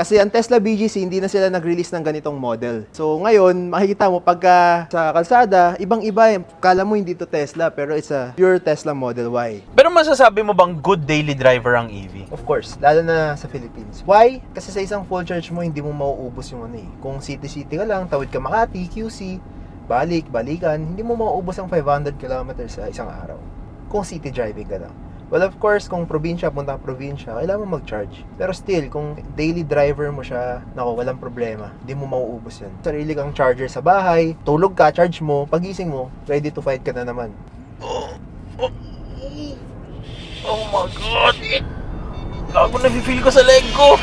Kasi ang Tesla BGC, hindi na sila nag-release ng ganitong model. So ngayon, makikita mo pagka sa kalsada, ibang-iba. Kala mo hindi to Tesla, pero it's a pure Tesla Model Y. Pero masasabi mo bang good daily driver ang EV? Of course, lalo na sa Philippines. Why? Kasi sa isang full charge mo, hindi mo mauubos yung ano eh. Kung city-city ka lang, tawid ka Makati, QC, balikan, hindi mo mauubos ang 500 kilometers sa isang araw. Kung city driving ka lang. Well, of course, kung probinsya, punta ka probinsya, kailangan mo mag-charge. Pero still, kung daily driver mo siya, naku, walang problema. Hindi mo mauubos yan. Sarili kang charger sa bahay, tulog ka, charge mo, pagising mo, ready to fight ka na naman. Oh my God! Gago, na-feel ko sa leg ko!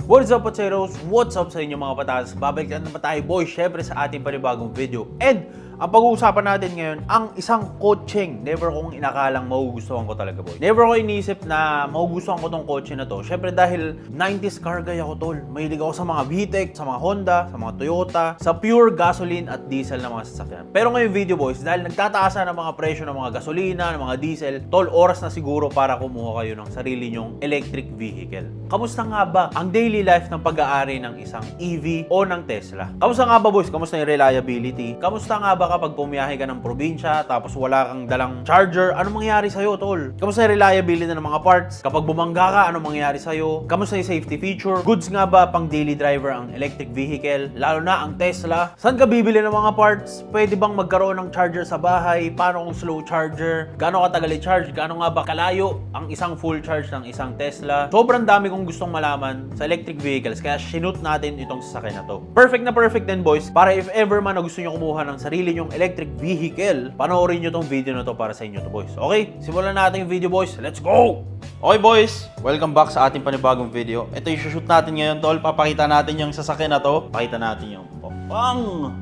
What's up, Patseros? What's up sa inyo mga patas? Babalik na naman tayo, boys, syempre sa ating panibagong video. And ang pag-uusapan natin ngayon, ang isang kotseng never kong inakalang magugustuhan ko talaga, boy. Never ko inisip na magugustuhan ko tong kotse na to. Syempre dahil 90s car guy ako, tol. Mahilig ako sa mga VTEC, sa mga Honda, sa mga Toyota, sa pure gasoline at diesel na mga sasakyan. Pero ngayong video, boys, dahil nagtataasan ng mga presyo ng mga gasolina, ng mga diesel, tol, oras na siguro para kumuha kayo ng sarili nyong electric vehicle. Kamusta nga ba ang daily life ng pag-aari ng isang EV o ng Tesla? Kamusta nga ba, boys? Kamusta yung reliability? Kamusta nga ba kapag pumiyahe ka ng probinsya tapos wala kang dalang charger? Anong mangyayari sa'yo, tol? Kamusta yung reliability ng mga parts? Kapag bumangga ka, anong mangyayari sa'yo? Kamusta yung safety feature? Goods nga ba pang daily driver ang electric vehicle? Lalo na ang Tesla. Saan ka bibili ng mga parts? Pwede bang magkaroon ng charger sa bahay? Paano kung slow charger? Gaano katagal i-charge? Gaano nga ba kalayo ang isang full charge ng isang Tesla? Sobrang dami kong gustong malaman sa electric vehicles kaya sinut natin itong sasakyan na to. Perfect na perfect din, boys, para if ever man na gusto nyo kumuha ng sarili nyong electric vehicle, panoorin nyo tong video na to para sa inyo to, boys. Okay? Simulan natin yung video, boys. Let's go! Okay, boys. Welcome back sa ating panibagong video. Ito yung shoot natin ngayon, tol. Papakita natin yung sasakyan na to. Pakita natin yung pang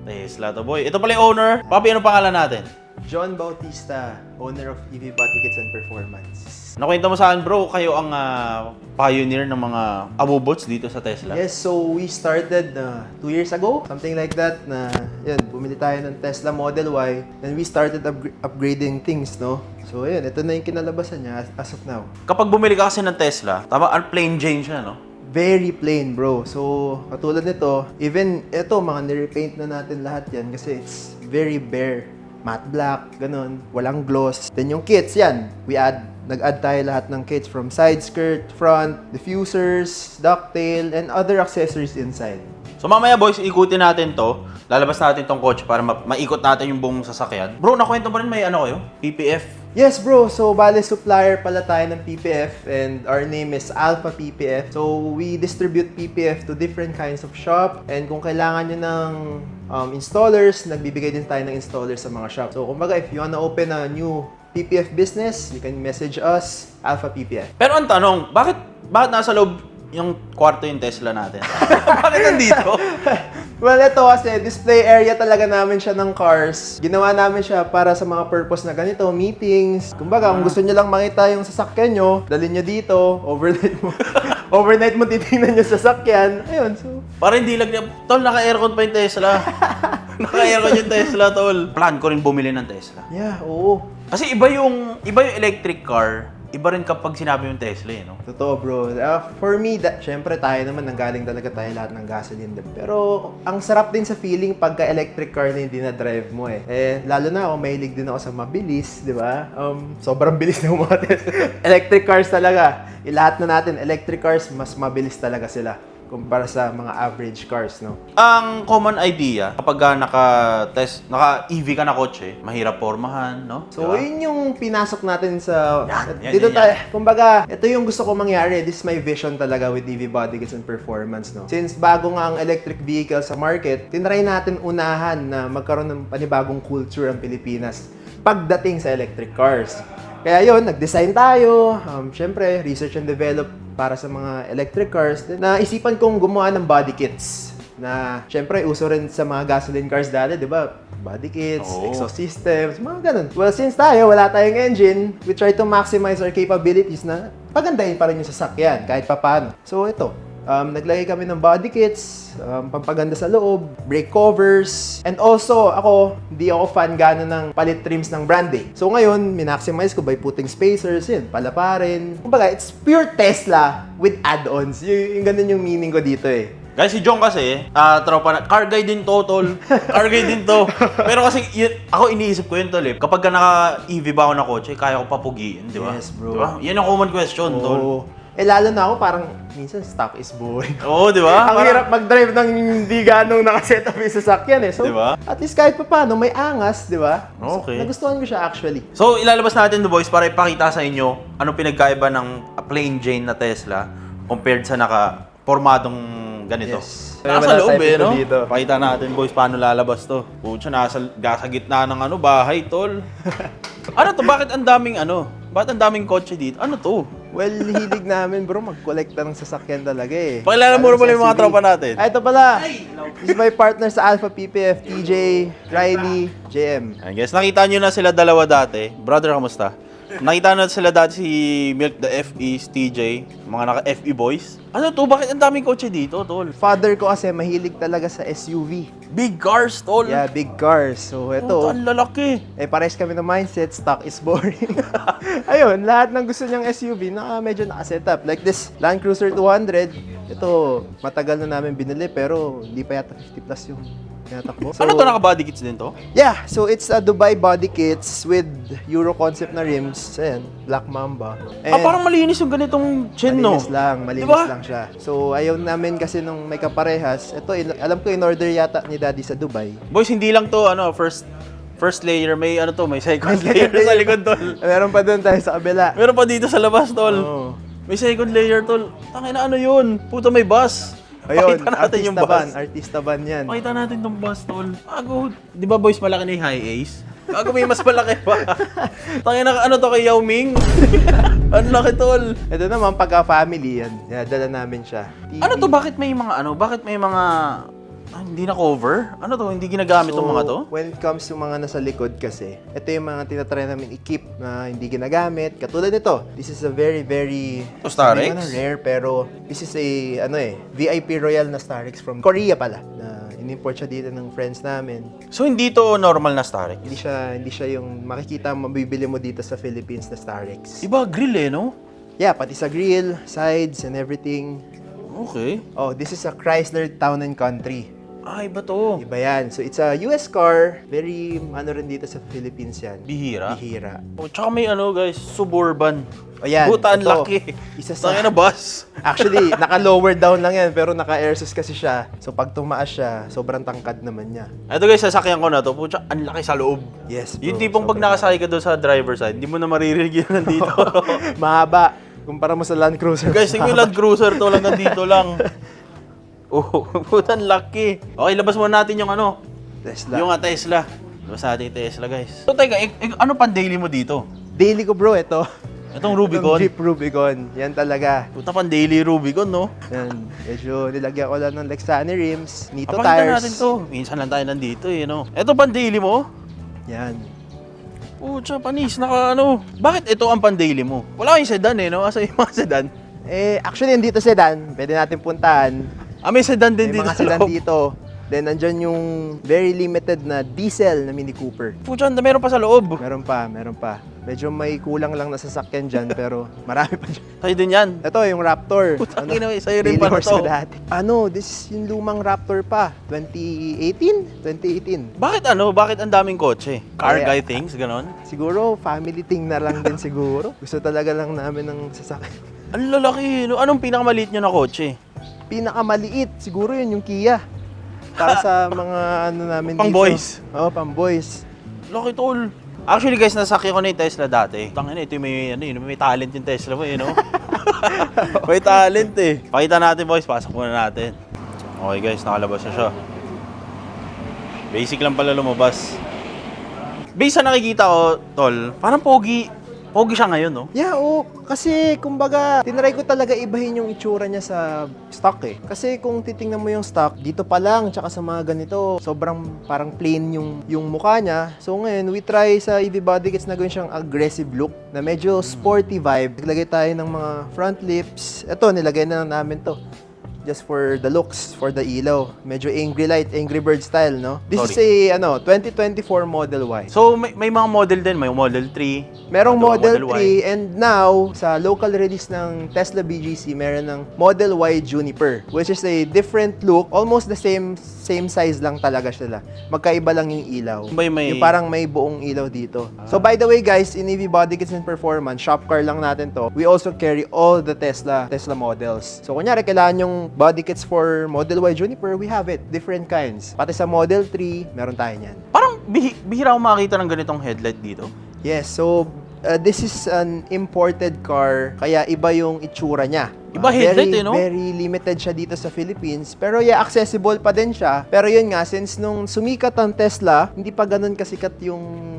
Tesla to, boy. Ito pala yung owner. Papi, ano pangalan natin? John Bautista, owner of EV Body Kits and Performance. Nakwento mo sa akin, bro, kayo ang pioneer ng mga abubots dito sa Tesla. Yes, so we started 2 years ago, something like that, na yun, bumili tayo ng Tesla Model Y and we started upgrading things, no? So yun, ito na yung kinalabasan niya as of now. Kapag bumili ka kasi ng Tesla, tama, plain Jane siya, no? Very plain, bro. So, katulad nito, even ito, mga nirepaint na natin lahat yan kasi it's very bare. Matte black, ganun, walang gloss. Then yung kits, yan, nag-add tayo lahat ng kits from side skirt, front, diffusers, ducktail, and other accessories inside. So mamaya, boys, ikutin natin to. Lalabas natin tong kotse para maikot natin yung buong sasakyan. Bro, nakwento mo rin may ano kayo? PPF? Yes, bro. So, bale supplier pala tayo ng PPF and our name is Alpha PPF. So, we distribute PPF to different kinds of shop and kung kailangan nyo ng installers, nagbibigay din tayo ng installers sa mga shop. So, kumbaga, if you wanna open a new PPF business, you can message us, Alpha PPF. Pero ang tanong, bakit nasa loob yung kwarto yung Tesla natin? Bakit nandito? Well, ito kasi display area talaga namin siya ng cars. Ginawa namin siya para sa mga purpose na ganito, meetings. Kumbaga, kung gusto nyo lang makita yung sasakyan nyo, dalhin nyo dito, overnight mo titingnan yung sasakyan. Ayun, so... Para hindi lang tol, naka-aircon pa yung Tesla. Naka-aircon yung Tesla, tol. Plan ko rin bumili ng Tesla. Yeah, oo. Kasi iba yung electric car. Iba rin kapag sinabi yung Tesla, eh, no? Totoo, bro. For me, syempre tayo naman, nanggaling talaga tayo lahat ng gasoline din. Pero, ang sarap din sa feeling pagka electric car na hindi na-drive mo eh. Lalo na ako, mahilig din ako sa mabilis, di ba? Sobrang bilis ng mga electric cars talaga. Lahat na natin, electric cars, mas mabilis talaga sila kumpara sa mga average cars, no? Ang common idea, kapag naka-EV ka na kotse, mahirap pormahan, no? So, diba? yun yung pinasok natin sa... Yan, dito tayo. Kumbaga, ito yung gusto ko mangyari. This is my vision talaga with EV Body Kits and Performance, no? Since bago nga ang electric vehicle sa market, tinry natin unahan na magkaroon ng panibagong culture ang Pilipinas pagdating sa electric cars. Kaya yun, nag-design tayo. Siyempre, research and develop para sa mga electric cars. Naisipan kong gumawa ng body kits. Na, siyempre, uso rin sa mga gasoline cars dati, di ba? Body kits, exhaust systems, mga ganun. Well, since wala tayong engine, we try to maximize our capabilities na pagandahin pa rin yung sasakyan, kahit papaano. So, ito. Naglagay kami ng body kits, pampaganda sa loob, brake covers, and also ako, hindi ako fan gano'n ng palit trims ng brand eh. So ngayon, minaximize ko by putting spacers, yun, palaparin. Kumbaga, it's pure Tesla with add-ons. Yung ganun yung meaning ko dito eh. Guys, si John kasi, tropa na, car guy din to, tol. Car guy din to. Pero kasi, ako iniisip ko yun, tol, eh. Kapag ka naka-EV ba ako na kotse, kaya ko papugiin, di ba? Yes, bro. Diba? Yan ang common question, tol. Oo. Eh, lalo na ako, parang, minsan, stock is boring. Oo, di ba? Ang hirap mag-drive ng hindi ganong nakaset up yung sasakyan eh. So, Diba? at least kahit pa paano, may angas, di ba? Okay. So, nagustuhan ko siya actually. So, ilalabas natin the boys para ipakita sa inyo anong pinagkaiba ng plain Jane na Tesla compared sa naka-formadong ganito. Yes. Nasa Wala loob tayong eh, no? dito. Pakita natin boys paano lalabas to. Pucha, nasa gitna ng bahay, tol. Ano to? Bakit ang daming Bakit ang daming kotse dito? Ano to? Well, hilig namin bro, mag-collect ng sasakyan talaga eh. Pakilala mo Lalo pala sa yung mga SUV. tropa natin. Ay, ito pala. This is my partner sa Alpha PPF, TJ, Riley, JM. Ayan guys, nakita nyo na sila dalawa dati. Brother, kamusta? Nakita na sila dati si Milk the FE, TJ, mga naka-FE boys. Ano to? Bakit ang daming kotse dito, tol? Father ko kasi mahilig talaga sa SUV. Big cars, tol. Yeah, big cars. So, Oh, ito. ang lalaki. Eh, pares kami ng mindset, stock is boring. Ayun, lahat ng gusto niyang SUV, medyo nakaset up. Like this Land Cruiser 200, ito, matagal na namin binili, pero hindi pa yata 50 plus yung tinatakbo. So, Ano to, naka-body kits din to? yeah, so it's a Dubai body kits with Euro concept na rims. Ayan, Black Mamba. Parang malinis yung ganitong chin, no? Malinis Diba? lang siya. So, ayaw namin kasi nung may kaparehas. Ito, alam ko in-order yata ni Daddy sa Dubai. Boys, hindi lang to, first layer, may may second layer sa likod, tol. Meron pa doon tayo sa kabila. Meron pa dito sa labas, tol. Oo. May second layer, tol. Tangina, ano yun? Puta, may bus. Ayun, Pakita natin yung bus. artista van yan. Pakita natin tong bus, tol. Ago, di ba boys, malaki na yung high ace? Ago, may mas malaki pa. Tangina, ano to kay Yao Ming? Ang laki, tol. Ito naman, pagka-family yan. Dala namin siya. Ano to? Bakit may mga hindi na cover? Ano to? Hindi ginagamit tong mga to? When it comes to mga nasa likod kasi, ito yung mga tinatry namin i-keep na hindi ginagamit. Katulad nito, this is a very, very To Starex? hindi naman rare, pero this is a, VIP Royal na Starex from Korea pala. Na in-import siya dito ng friends namin. So, hindi to normal na Starex? Hindi siya yung makikita, mabibili mo dito sa Philippines na Starex. Iba grill eh, no? Yeah, pati sa grill, sides, and everything. Okay. Oh, this is a Chrysler Town and Country. Iba to. Iba yan. So, it's a US car. Very, rin dito sa Philippines yan. Bihira. Bihira. Oh, tsaka may guys, Suburban. O yan. Puta, ang ito, laki. Isa sa... Tangina na bus. Actually, naka-lower down lang yan, pero naka-airsus kasi siya. So, pag tumaas siya, sobrang tangkad naman niya. Ito guys, sasakyan ko na to. Pucha, ang laki sa loob. Yes, bro. Yung tipong pag nakasakay ka doon sa driver side, hindi mo na maririnig yun nandito. Mahaba. Kumpara mo sa Land Cruiser. Guys, tingnan yung Land Cruiser to lang nandito lang. Oh, puta, ang laki. Okay, labas muna natin yung Tesla. yung Tesla. Labas natin yung Tesla, guys. So, teka, ano pang daily mo dito? Daily ko, bro, ito. Itong Rubicon. Itong Jeep Rubicon. Yan talaga. Puta, pang daily Rubicon, no? Yan. Medyo nilagyan ko lang ng Lexani rims. Nito Pakita tires. natin to. Minsan lang tayo nandito, eh, no? Ito pang daily mo? Yan. Pucha, panis, Bakit ito ang pan-daily mo? Wala kayong sedan eh, no? Asa yung mga sedan? Actually, dito sedan. Pwede natin puntahan. May sedan din May dito mga sa sedan loob. dito. Then, nandyan yung very limited na diesel na Mini Cooper. Pucha, meron pa sa loob. Meron pa. Medyo may kulang lang na sasakyan dyan, pero marami pa dyan. Sa'yo din yan. Ito, yung Raptor. Putang ina, sa'yo rin Daily pala horse to. ko dati. This is yung lumang Raptor pa. 2018. Bakit ang daming kotse? Car Kaya- guy things, ganon? Siguro, family thing na lang din siguro. Gusto talaga lang namin ng sasakyan. Ang lalaki, no? Anong pinakamaliit nyo na kotse? Pinakamaliit, siguro yun yung Kia. Para sa mga namin Pang dito. boys. Oo, pang boys. Laki tol. Actually guys, nasakyan ko na yung Tesla dati. Tangina, ito yung may talent yung Tesla mo, no? May talent eh. Pakita natin boys, pasok muna natin. Okay guys, nakalabas na siya. Basic lang pala lumabas. Based sa nakikita ko, tol, parang pogi siya ngayon, no? Yeah, kasi kumbaga, tinry ko talaga ibahin yung itsura niya sa stock eh. Kasi kung titingnan mo yung stock, dito pa lang, tsaka sa mga ganito, sobrang parang plain yung mukha niya. So ngayon, we try sa EV body kits na gawin siyang aggressive look, na medyo sporty vibe. Naglagay tayo ng mga front lips. Ito, nilagay na namin to. just for the looks, for the ilaw. Medyo angry light, Angry Bird style, no? This Sorry. is a 2024 Model Y. So, may mga model din. May Model 3. Merong Model Y. 3 and now, sa local release ng Tesla BGC, meron ng Model Y Juniper, which is a different look, almost the same size lang talaga sila. Magkaiba lang yung ilaw. Yung parang may buong ilaw dito. So by the way guys, in EV Body Kits and Performance, shop car lang natin to. We also carry all the Tesla models. So kunyari, kailangan yung body kits for Model Y Juniper, we have it. Different kinds. Pati sa Model 3, meron tayo niyan. Parang bihira ako makakita ng ganitong headlight dito. Yes, so this is an imported car, kaya iba yung itsura niya. Iba headlight no? Very limited siya dito sa Philippines. Pero yeah, accessible pa din siya. Pero yun nga, since nung sumikat ang Tesla, hindi pa ganun kasikat yung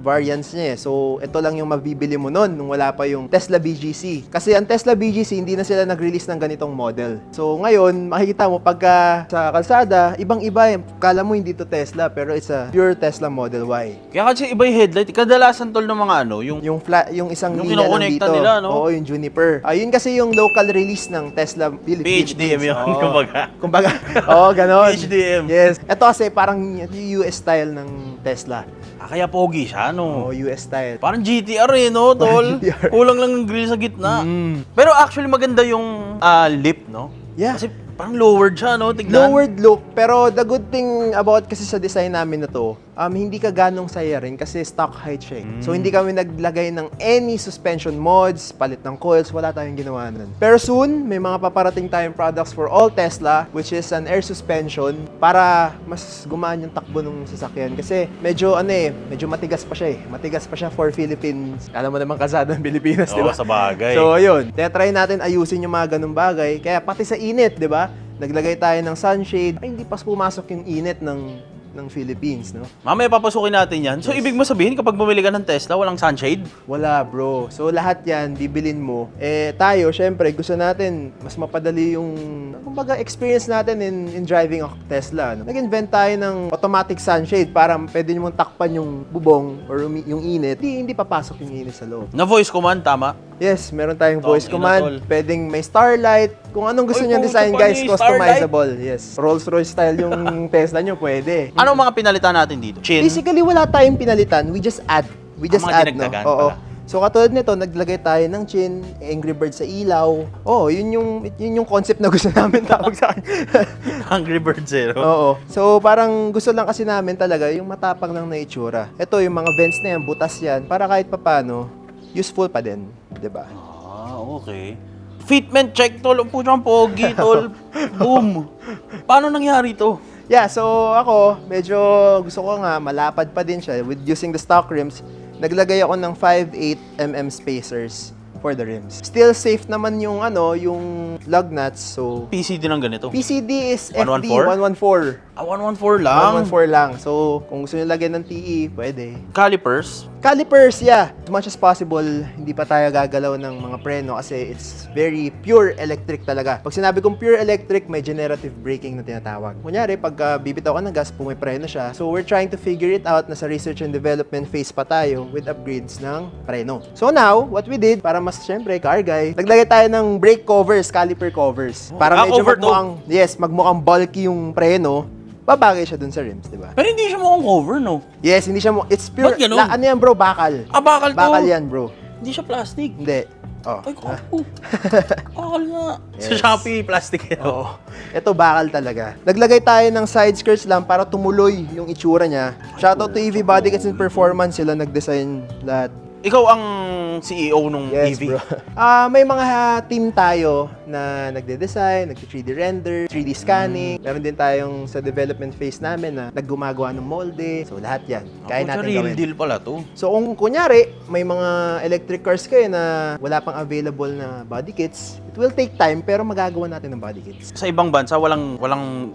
variants niya eh. So, ito lang yung mabibili mo nun nung wala pa yung Tesla BGC. Kasi ang Tesla BGC, hindi na sila nag-release ng ganitong model. So, ngayon, makikita mo pagka sa kalsada, ibang-iba eh. Kala mo hindi to Tesla, pero it's a pure Tesla Model Y. Kaya kasi iba yung headlight. Kadalasan tol ng mga yung isang yung linya lang kinokonekta dito. nila, no? Oo, yung Juniper. Ayun kasi yung local release ng Tesla Philippines. PHDM yun, kumbaga. Kumbaga, oo, ganon. PHDM. Yes. Ito kasi parang US style ng Tesla. Kaya pogi siya, no? Oo, US style. Parang GTR no, tol? GTR. Kulang lang ng grill sa gitna. Pero actually maganda yung lip, no? Yeah. Kasi parang lowered siya, no? Tignan. Lowered look, pero the good thing about kasi sa design namin na to, hindi ka ganong sayarin kasi stock height siya. So hindi kami naglagay ng any suspension mods, palit ng coils, wala tayong ginawa nun. Pero soon, may mga paparating tayong products for all Tesla, which is an air suspension para mas gumaan yung takbo ng sasakyan. Kasi medyo medyo matigas pa siya eh. Matigas pa siya for Philippines. Alam mo naman kasada ng Pilipinas, di ba? Sa bagay. So ayun, try natin ayusin yung mga ganung bagay. Kaya pati sa init, di ba? Naglagay tayo ng sunshade. Ay, hindi pa pumasok yung init ng Philippines, no? Mamaya papasukin natin yan. So, ibig mo sabihin, kapag bumili ka ng Tesla, walang sunshade? Wala, bro. So, lahat yan, bibilin mo. Tayo, syempre, gusto natin mas mapadali yung, kumbaga, experience natin in driving a Tesla. No? Nag-invent tayo ng automatic sunshade para pwede nyo mong takpan yung bubong or yung init. Hindi papasok yung init sa loob. Na voice command, tama? Yes, meron tayong voice Tol. command. Pwedeng may starlight. Kung anong gusto niyang design, guys, customizable. Yes. Rolls-Royce style yung Tesla nyo, pwede. Anong mga pinalitan natin dito? Chin? Basically, wala tayong pinalitan. We just add. Mga No? dinagdagan Oo. pala. So, katulad nito, naglagay tayo ng chin, Angry Bird sa ilaw. Oh, yun yung concept na gusto namin tawag sa akin. Angry Bird Zero. Oo. So, parang gusto lang kasi namin talaga yung matapang lang na itsura. Ito, yung mga vents na yan, butas yan, para kahit papano, useful pa din. Diba? Okay. Fitment check, tol. Ang puto ang pogi, tol. Boom. Paano nangyari to? Yeah, so ako, medyo gusto ko nga, malapad pa din siya. With using the stock rims, naglagay ako ng 5/8 spacers for the rims. Still safe naman yung yung lug nuts, so PCD ng ganito. PCD is FD 114? 114. 114 lang. 114 lang. So, kung gusto niyo lagyan ng TE, pwede. Calipers? Calipers, yeah. As much as possible, hindi pa tayo gagalaw ng mga preno kasi it's very pure electric talaga. Pag sinabi kong pure electric, may generative braking na tinatawag. Kunyari, pag bibitaw ka ng gas, pumipreno siya. So, we're trying to figure it out. Nasa research and development phase pa tayo with upgrades ng preno. So now, what we did, para mas syempre, car guy, naglagay tayo ng brake covers, caliper covers. Para medyo magmukhang bulky yung preno. Babagay siya dun sa rims, di ba? Pero hindi siya mukhang cover, no? Yes, hindi siya it's pure. Ba't ganun? Ano yan, bro? Bakal. Bakal to? Bakal yan, bro. Hindi siya plastic. Hindi. Oh. Ay, bakal nga. Yes. Sa Shopee, plastic yan. Oo. Ito, bakal talaga. Naglagay tayo ng side skirts lang para tumuloy yung itsura niya. Shoutout to EV Body Kits and Performance. Sila nag-design lahat. Ikaw ang CEO nung Yes, EV. bro. May mga team tayo na nagde-design, nag-3D render, 3D scanning. Meron din tayong sa development phase namin na naggumagawa ng molde. So, lahat yan. Kaya natin real gawin. deal pala to. So, kung kunyari, may mga electric cars kayo na wala pang available na body kits, it will take time, pero magagawa natin ng body kits. Sa ibang bansa, walang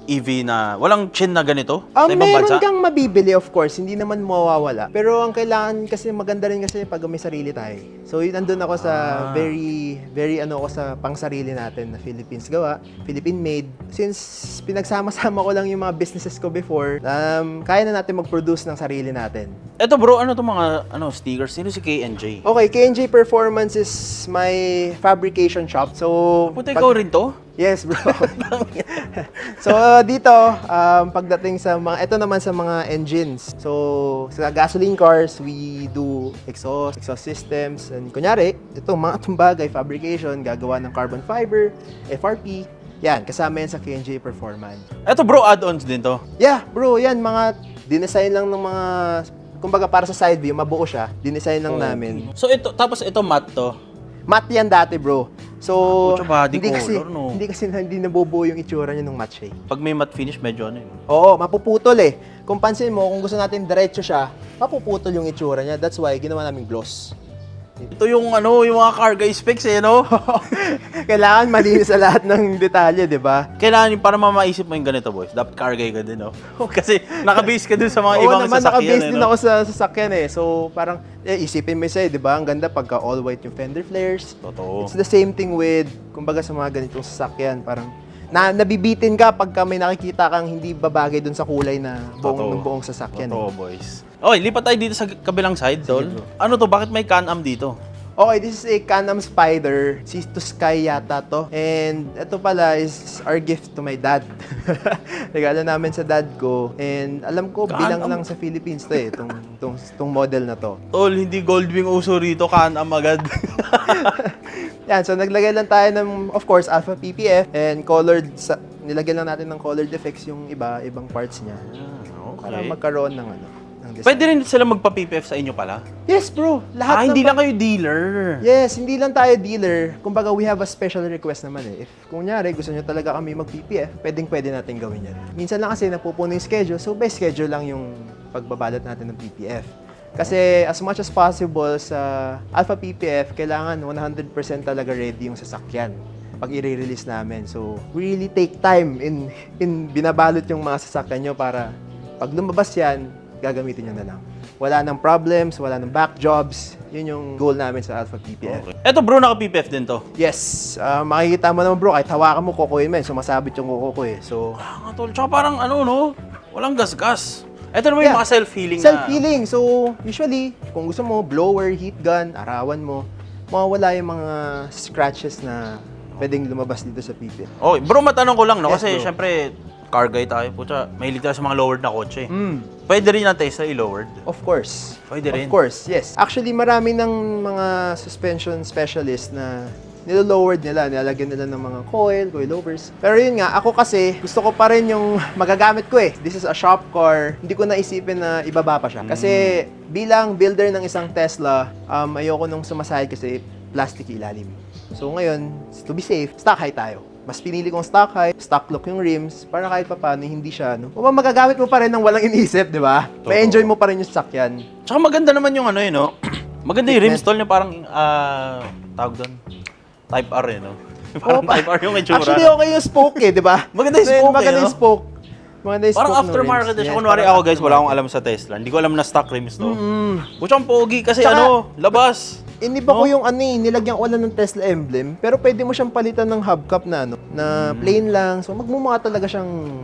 EV na, walang chin na ganito? Sa ibang Meron bansa? kang mabibili, of course. Hindi naman mawawala. Pero ang kailangan kasi, maganda rin kasi pag may sarili tayo. So, yun, andun ako sa very ako sa pang-sarili natin na Philippines gawa, Philippine made. Since pinagsama-sama ko lang yung mga businesses ko before, kaya na natin mag-produce ng sarili natin. Eto bro, ano to mga stickers? Sino si KNJ? Okay, KNJ Performance is my fabrication shop. So, Puta, ikaw rin to? Yes, bro. So, dito, pagdating sa mga, ito naman sa mga engines. So, sa gasoline cars, we do exhaust systems. And kunyari, itong bagay, fabrication, gagawa ng carbon fiber, FRP. Yan, kasama yan sa KNJ Performance. Eto bro, add-ons din to. Yeah, bro, yan, mga dinesign lang ng mga, kumbaga para sa side view, mabuo siya. Dinesign lang namin. So ito, tapos ito matte to. Matte yan dati, bro. So, Pucha, body hindi kasi, color, no? hindi nabubuo yung itsura niya ng matte shade. Pag may matte finish, medyo ano yun. Oo, mapuputol eh. Kung pansin mo, kung gusto natin diretso siya, mapuputol yung itsura niya. That's why ginawa namin gloss. Ito yung ano, yung mga car guy specs eh, no? Kailangan malinis sa lahat ng detalye, di ba? Kailangan yung para mamaisip mo yung ganito, boys. Dapat car guy ka din, no? Kasi nakabase ka dun sa mga Oo ibang naman, sasakyan, nakabase eh, din no? ako sa sasakyan eh. So, parang, isipin mo sa'yo, di ba? Ang ganda pagka all white yung fender flares. Totoo. It's the same thing with, kumbaga sa mga ganitong sasakyan, parang, nabibitin ka pagka may nakikita kang hindi babagay dun sa kulay na Totoo. ng buong sasakyan. Totoo, boys. Okay, lipat tayo dito sa kabilang side, tol. bro. Ano to? Bakit may Can-Am dito? Okay, this is a Can-Am Spider. Sea to Sky yata to. And ito pala is our gift to my dad. Regalo namin sa dad ko. And alam ko, bilang lang sa Philippines to eh, tong model na to. Tol, hindi Goldwing uso rito, Can-Am agad. Yan, so naglagay lang tayo ng, of course, Alpha PPF and colored, nilagyan lang natin ng colored effects yung ibang parts niya. Para magkaroon ng ng design. Pwede rin sila magpa-PPF sa inyo pala? Yes, bro. Lahat Hindi ng lang kayo dealer. Yes, hindi lang tayo dealer. Kumbaga, we have a special request naman eh. If kunyari, gusto nyo talaga kami mag-PPF, pwede natin gawin yan. Minsan lang kasi napupuno yung schedule, so by schedule lang yung pagbabalot natin ng PPF. Kasi as much as possible sa Alpha PPF, kailangan 100% talaga ready yung sasakyan pag i-release namin. So, we really take time in binabalot yung mga sasakyan nyo para pag lumabas yan, gagamitin nyo na lang. Wala nang problems, wala nang back jobs. Yun yung goal namin sa Alpha PPF. Okay. Eto bro, naka-PPF din to. Yes, makikita mo naman bro, kahit hawakan mo, kukuhin mo, sumasabit yung kuko ko eh. So, Nga tol, tsaka parang ano no, walang gasgas. Eto naman yung mga self-healing na. self-healing. So, usually, kung gusto mo, blower, heat gun, arawan mo, mawawala yung mga scratches na pwedeng lumabas dito sa PPF. Okay, bro, matanong ko lang no, Yes, kasi bro. syempre, car guy tayo, pucha, mahilig tayo sa mga lowered na kotse. Mm. Pwede rin ang Tesla i-lowered. Of course. Pwede rin. Of course, yes. Actually, marami ng mga suspension specialist na nilo-lowered nila, nilalagyan nila ng mga coilovers. Pero yun nga, ako kasi, gusto ko pa rin yung magagamit ko eh. This is a shop car. Hindi ko naisipin na ibaba pa siya. Kasi bilang builder ng isang Tesla, ayoko nung sumasahid kasi plastic ilalim. So ngayon, to be safe, stock high tayo. Mas pinili kong stock high, stock look yung rims, para kahit pa paano, hindi siya, magagamit mo pa rin ng walang iniisip, di ba? May enjoy mo pa rin yung sasakyan. Tsaka maganda naman yung ano no? Maganda yung rims tol niya, parang, tawag doon, Type R eh, no? Parang Type R yung itsura. Actually, okay yung spoke eh, di ba? Maganda yung spoke Maganda eh, yung no? spoke. Maganda yung Parang spoke ng aftermarket rims. na siya. Yes, Kunwari parang ako guys, wala akong aftermarket. alam sa Tesla. Hindi ko alam na stock rims to. Putsang pogi kasi Tsaka- labas. Iniba ko yung nilagyan ko lang ng Tesla emblem, pero pwede mo siyang palitan ng hubcap na na plain lang. So magmumukha talaga siyang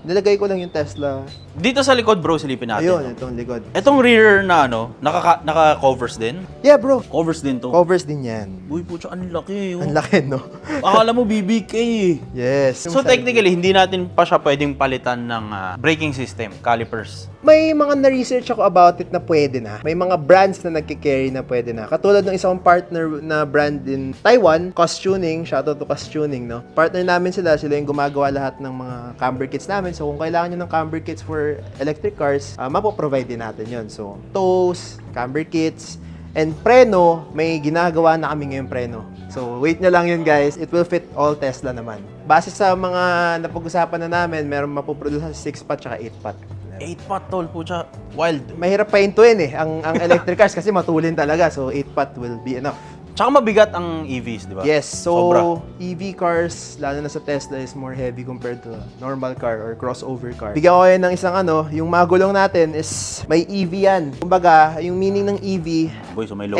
nilagay ko lang yung Tesla. Dito sa likod bro, silipin natin. Ayun, no? itong likod. Etong rear na naka-covers din. Yeah, bro. Covers din to. Covers din yan. Uy, putya, ang laki. Ang laki, no? Akala mo BBK eh. Yes. So technically, hindi natin pa siya pwedeng palitan ng braking system, calipers. May mga na-research ako about it na pwede na. May mga brands na nagki-carry na pwede na. Katulad ng isang partner na brand in Taiwan, Cost Tuning, shoutout to Cost Tuning, no? Partner namin sila yung gumagawa lahat ng mga camber kits namin. So kung kailangan nyo ng camber kits for electric cars, mapoprovide din natin yon. So tows, camber kits, and preno, may ginagawa na kami ngayong preno. So wait nyo lang yun guys, it will fit all Tesla naman. Base sa mga napag-usapan na namin, meron mapoproduce sa 6-pot tsaka 8-pot. 8-pot tol, putya, wild. Mahirap pa hintuin eh, ang electric cars kasi matulin talaga. So 8-pot will be enough. Tsaka mabigat ang EVs, di ba? Yes, so Sobra. EV cars, lalo na sa Tesla, is more heavy compared to a normal car or crossover car. Bigyan ko kayo ng isang yung mga gulong natin is may EV yan. Kumbaga, yung meaning ng EV, Boy, so may logo.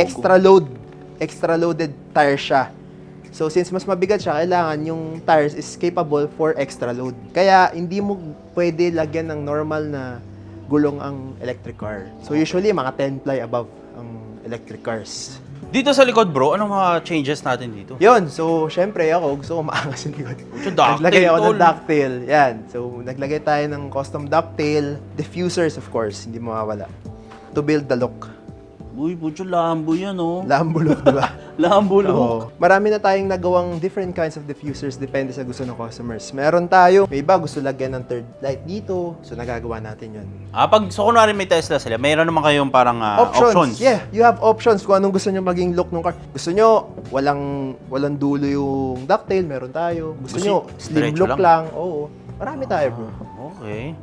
extra loaded tire siya. So since mas mabigat siya, kailangan yung tires is capable for extra load. Kaya hindi mo pwede lagyan ng normal na gulong ang electric car. So usually mga 10 ply above ang electric cars. Dito sa likod bro, anong mga changes natin dito? Yun, so syempre ako, gusto ko maangas yung likod. Ductile, Naglagay ako ng tol. ductile. Yan, so naglagay tayo ng custom ductile. Diffusers, of course, hindi mawawala. To build the look. Uy, pucho, Lambo yan, oh. Lambo look, di ba? Lambo look. Oo. Marami na tayong nagawang different kinds of diffusers depende sa gusto ng customers. Meron tayo, may iba gusto lagyan ng third light dito, so nagagawa natin yun. So kunwari may Tesla sila, mayroon naman kayong parang options. Yeah, you have options kung anong gusto nyo maging look ng car. Gusto nyo, walang dulo yung ductile, meron tayo. Gusto nyo, slim diretso look lang. Oo. Marami tayo, bro. Okay.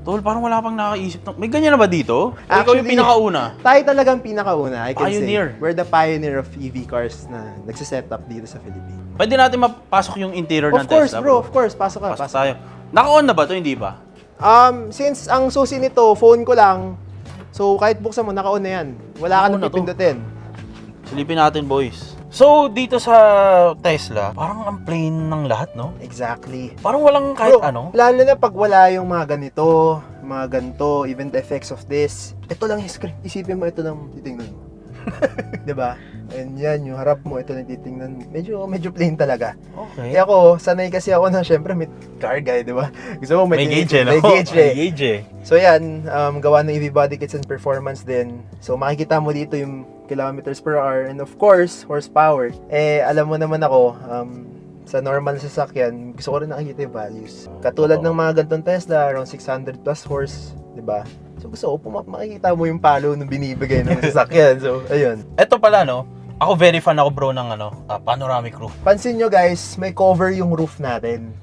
Tol, parang wala pang nakaisip. May ganyan na ba dito? O ikaw yung Actually, pinakauna? Tayo talagang pinakauna, I can Pioneer. say. We're the pioneer of EV cars na nagsiset up dito sa Philippines. Pwede natin mapasok yung interior ng Of course, Tesla, bro. Of course. Pasok ka. Pasok tayo. Naka-on na ba to? Hindi ba? Since ang susi nito, phone ko lang, so kahit buksan mo, naka-on na yan. Wala ka Naka-on nang na to. pipindutin. Silipin natin, boys. So, dito sa Tesla, parang ang plain ng lahat, no? Exactly. Parang walang kahit Bro, ano. lalo na pag wala yung mga ganito, mga ganito, even the effects of this. Ito lang yung screen. Isipin mo, ito lang titingnan mo. Diba? And yan, yung harap mo, ito lang titingnan. Medyo plain talaga. Okay. Eh ako, sanay kasi ako na syempre may car guy, di ba? Gusto mo May gauge, no? May gauge, eh. May gauge, eh. So yan, gawa ng EV body kits and performance din. So makikita mo dito yung kilometers per hour and of course, horsepower. Eh, alam mo naman ako, sa normal na sasakyan, gusto ko rin nakikita yung values. Katulad ng mga gantong Tesla, around 600 plus horse, di ba? So gusto ko, makikita mo yung palo nung binibigay ng sasakyan. So, ayun. Ito pala, no? Ako very fan ako, bro, ng panoramic roof. Pansin nyo guys, may cover yung roof natin.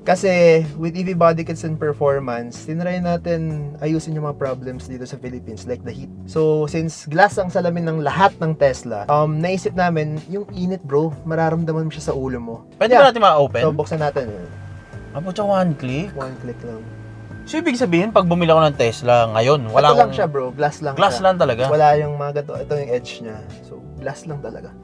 Kasi with EV body kits and performance, tinry natin ayusin yung mga problems dito sa Philippines like the heat. So since glass ang salamin ng lahat ng Tesla, naisip namin yung init bro, mararamdaman mo siya sa ulo mo. Pwede ba natin ma-open? So buksan natin. Siya one click? One click lang. So ibig sabihin, pag bumili ako ng Tesla ngayon, wala Ito lang akong- siya bro, glass lang Glass siya. lang talaga? Wala yung mga ganito, ito yung edge niya. So glass lang talaga.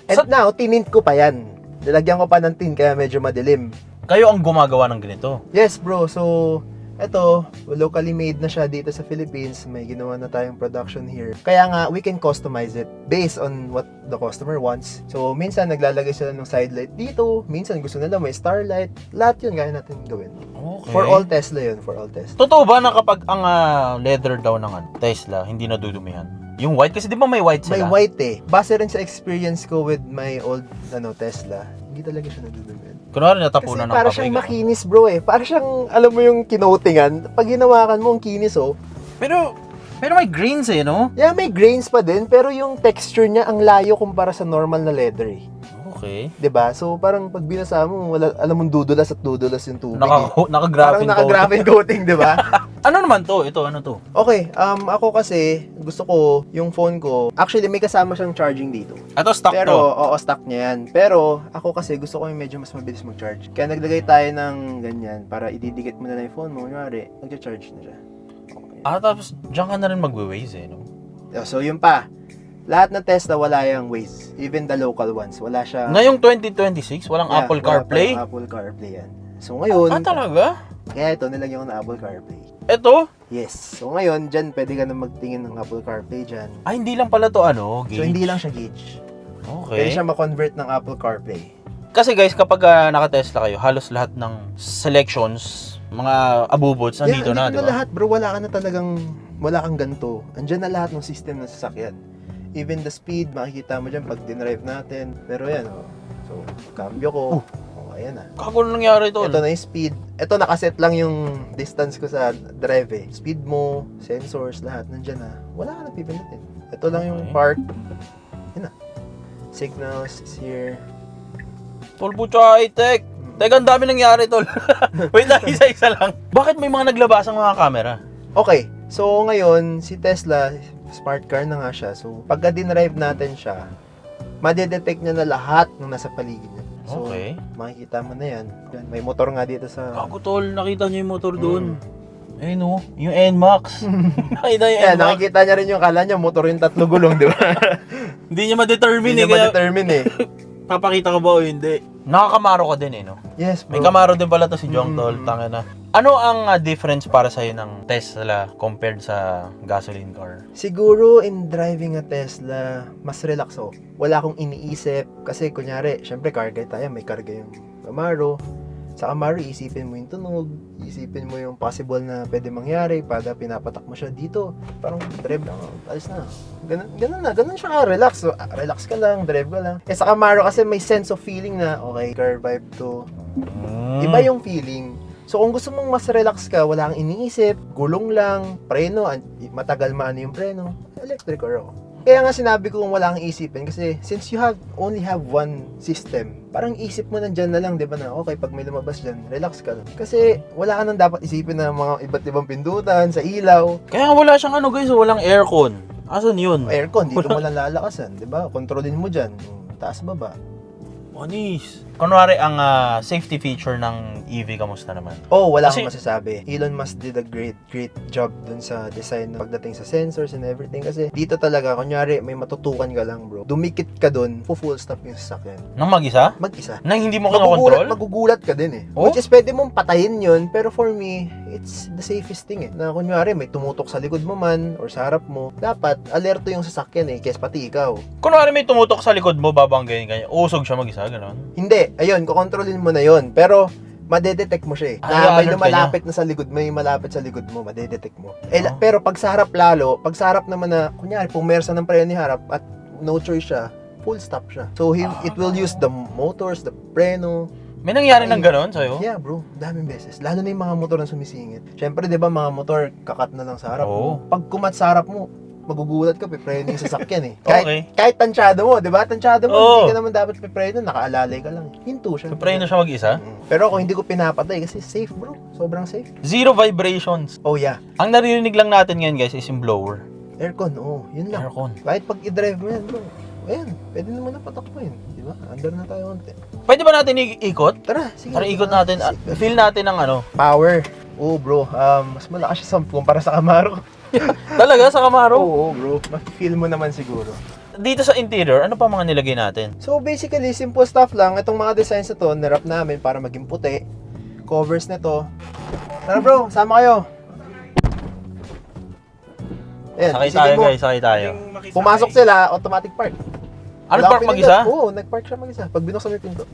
And now, tinint ko pa yan. Nilagyan ko pa ng tint kaya medyo madilim. Kayo ang gumagawa ng ganito. Yes bro, so ito, locally made na siya dito sa Philippines. May ginawa na tayong production here. Kaya nga, we can customize it based on what the customer wants. So, minsan naglalagay sila ng side light dito. Minsan gusto nila may starlight. Lahat yun kaya natin gawin. Okay. For all Tesla yun, for all Tesla. Totoo ba na kapag ang leather daw ng Tesla, hindi nadudumihan? Yung white? Kasi di ba may white May sila? white eh. Base rin sa experience ko with my old Tesla, hindi talaga siya nadudumihan. Kunwari Kasi natapunan ng para papel, siyang ganun. makinis bro eh. Para siyang, alam mo yung kinotingan. Pag hinawakan mo, ang kinis oh. Pero may greens eh, no? Yeah, may grains pa din, pero yung texture niya ang layo kumpara sa normal na leather eh. Okay. 'Di ba? So parang pag binasa mo, wala, alam mong dudulas at dudulas yung tubig. Parang Naka-graphing naka-graphene coating, 'di ba? Ano naman to? Ito, ano to? Okay, ako kasi gusto ko yung phone ko, actually may kasama siyang charging dito. Ito, stock Pero to. oo, stock niya yan. Pero ako kasi gusto ko yung medyo mas mabilis mag-charge. Kaya naglagay tayo ng ganyan para ididikit mo na lang yung phone mo, kunwari, mag-charge na siya. Okay. Tapos diyan ka na rin mag-waze eh, no? So yun pa. Lahat ng Tesla wala yung Waze. Even the local ones, wala siya. Ngayong 2026, walang Yeah, Apple wala CarPlay? pa yung Apple CarPlay yan. So ngayon, Talaga? kaya ito, nilagyan ko ng Apple CarPlay. Ito? Yes. So ngayon, dyan, pwede ka na magtingin ng Apple CarPlay dyan. Hindi lang pala to gauge. So hindi lang siya gauge. Okay. Pwede siya ma-convert ng Apple CarPlay. Kasi guys, kapag naka-Tesla kayo, halos lahat ng selections, mga abubots, nandito na, di andito ba? lahat, bro. Wala kang ganito. Andyan na lahat ng system ng sasakyan. Even the speed, makikita mo dyan pag dinrive natin. Pero yan, oh. So, cambio ko. Ayan na. Kako na nangyari ito. Ito na yung speed. Ito nakaset lang yung distance ko sa drive eh. Speed mo, sensors, lahat nandyan na. Wala ka na pipindutin. Ito lang yung Okay. park. Yan na. Signals is here. Tol, pucha, high-tech. Teka, ang dami nangyari, tol. Wait lang, isa-isa lang. Bakit may mga naglabas ang mga camera? Okay. So, ngayon, si Tesla, smart car na nga siya. So, pagka dinrive natin siya, madedetect niya na lahat ng nasa paligid niya. So, Okay. makikita mo na yan. Yan, may motor nga dito sa... Ako, tol, nakita niyo yung motor doon. Eh, no? Yung NMAX. Nakita yung Yan, NMAX. nakikita niya rin yung kala niya, motor yung tatlo gulong, di ba? Hindi niya ma-determine Hindi eh. niya ma-determine eh. papakita ko ba o hindi? Nakakamaro ka din no? Yes, bro. May Camaro din pala to si Jong Tol, tanga na. Ano ang difference para sa'yo ng Tesla compared sa gasoline car? Siguro in driving a Tesla, mas relax ako. Wala akong iniisip. Kasi kunyari, syempre karga tayo, may karga yung Camaro. Sa Camaro, isipin mo yung tunog, isipin mo yung possible na pwede mangyari pag pinapatak mo siya dito. Parang drive lang, alis na. Ganun siya relax. So, relax ka lang, drive ka lang. Sa Camaro kasi may sense of feeling na, okay, car vibe to. Iba yung feeling. So kung gusto mong mas relax ka, wala kang iniisip, gulong lang, preno, matagal maano yung preno, electric car ako. Kaya nga sinabi ko kung wala kang isipin kasi since you only have one system, parang isip mo nandyan na lang, di ba na, okay, pag may lumabas dyan, relax ka lang. Kasi wala ka nang dapat isipin na mga iba't ibang pindutan, sa ilaw. Kaya wala siyang guys, walang aircon. Asan yun? Aircon, dito mo lang lalakasan, di ba? Kontrolin mo dyan, taas baba. Manis. Kunwari, ang safety feature ng EV, kamusta naman? Oh, wala Kasi- akong masasabi. Elon Musk did a great job dun sa design pagdating sa sensors and everything. Kasi dito talaga, kunyari, may matutukan ka lang, bro. Dumikit ka dun, full stop yung sasakyan. Nang mag-isa? Mag-isa. Nang hindi mo kinokontrol? Magugulat ka din eh. Oh? Which is, pwede mong patayin yun, pero for me, it's the safest thing eh. Na kunyari, may tumutok sa likod mo man, or sa harap mo, dapat alerto yung sasakyan eh, kesa pati ikaw. Kunwari may tumutok sa likod mo, babanggayin ka niya. Usog siya mag-isa, gano'n. Hindi, ayun, kukontrolin mo na yun. Pero, madedetect mo siya eh. Ay, Na may alert ka lumalapit na sa likod, may malapit sa likod mo, madedetect mo. Pero pag sa harap lalo, pag sa harap naman na, kunyari, pumersa ng preno yung harap at no choice siya, full stop siya. So, it will use the motors, the preno. May nangyari ng gano'n sa'yo? Yeah, bro, daming beses. Lalo na yung mga motor na sumisingit. Siyempre, di ba, mga motor, kakat na lang sa harap Oo. mo. Pag kumat sa harap mo, magugulat ka, pipreno yung sasakyan eh. Okay. Kahit tansyado mo, di ba? Tansyado mo, Oo. hindi ka naman dapat pipreno, nakaalalay ka lang. Hinto siya. Preno siya mag-isa? Pero ako hindi ko pinapatay kasi safe, bro. Sobrang safe. Zero vibrations. Oh yeah, Ang naririnig lang natin ngayon guys is yung blower. aircon, oh, yun lang. Aircon. Kahit pag i-drive mo yan, bro. Ayan, pwede naman na patakbo yun. Di ba? Under na tayo konti. Pwede ba natin ikot? Tara, sige. Para ikot natin, feel natin ang Power. Oh, bro. Mas malakas siya sa kumpara sa Camaro. Talaga sa Camaro? Oo, bro. Mas-feel mo naman siguro. Dito sa interior, ano pa mga nilagay natin? So, basically, simple stuff lang. Itong mga designs na to, nirap namin para maging puti. Covers nito. Tara, bro. Sama kayo. Ayan, Sakay isipin tayo mo, guys, sakay tayo. pumasok sila, automatic park. Ano Wala park akong mag-isa? pinindot. Oo, nag-park siya mag-isa. Pag binuksan mo yung pinto.